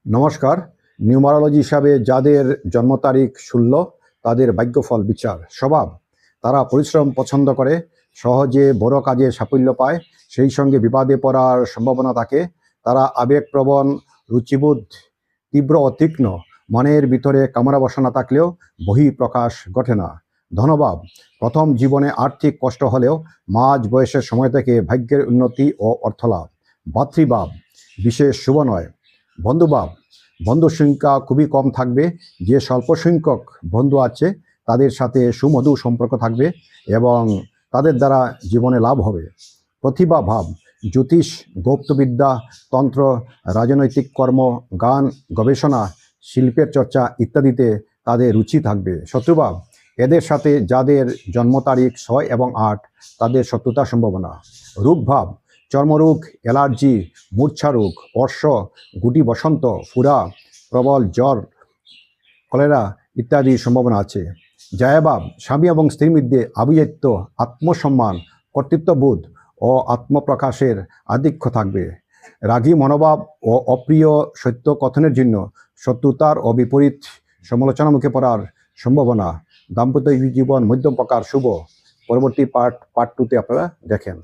নমস্কার। নিউমারোলজি হিসাবে যাদের জন্ম তারিখ ১৬ তাদের ভাগ্যফল বিচার স্বভাব। তারা পরিশ্রম পছন্দ করে, সহজে বড় কাজে সাফল্য পায়, সেই সঙ্গে বিবাদে পড়ার সম্ভাবনা থাকে। তারা আবেগপ্রবণ, রুচিবোধ তীব্র ও তীক্ষ্ণ, মনের ভিতরে কামনা বাসনা থাকলেও বহিঃপ্রকাশ ঘটে না। ধনভাব, প্রথম জীবনে আর্থিক কষ্ট হলেও মাঝ বয়সের সময় থেকে ভাগ্যের উন্নতি ও অর্থলাভ। ভাতৃভাব বিশেষ শুভ নয়। বন্ধুভাব, বন্ধু সংখ্যা খুবই কম থাকবে। যে স্বল্প সংখ্যক বন্ধু আছে তাদের সাথে সুমধুর সম্পর্ক থাকবে এবং তাদের দ্বারা জীবনে লাভ হবে। প্রতিভা ভাব, জ্যোতিষ, গুপ্তবিদ্যা, তন্ত্র, রাজনৈতিক কর্ম, গান, গবেষণা, শিল্পের চর্চা ইত্যাদিতে তাদের রুচি থাকবে। শত্রুভাব, এদের সাথে যাদের জন্ম তারিখ ৬ এবং ৮ তাদের শত্রুতার সম্ভাবনা। রোগভাব, চর্মরোগ, অ্যালার্জি, মূর্ছা রোগ, অর্শ, গুটি বসন্ত, ফুরা, প্রবল জ্বর, কলেরা ইত্যাদির সম্ভাবনা আছে। জায়াভাব, স্বামী এবং স্ত্রীর মধ্যে আভিজাত্য, আত্মসম্মান, কর্তৃত্ববোধ ও আত্মপ্রকাশের আধিক্য থাকবে। রাগী মনোভাব ও অপ্রিয় সত্য কথনের জন্য শত্রুতার ও বিপরীত সমালোচনার মুখে পড়ার সম্ভাবনা। দাম্পত্য জীবন মধ্যম প্রকার শুভ। পরবর্তী পার্ট 2তে আপনারা দেখেন।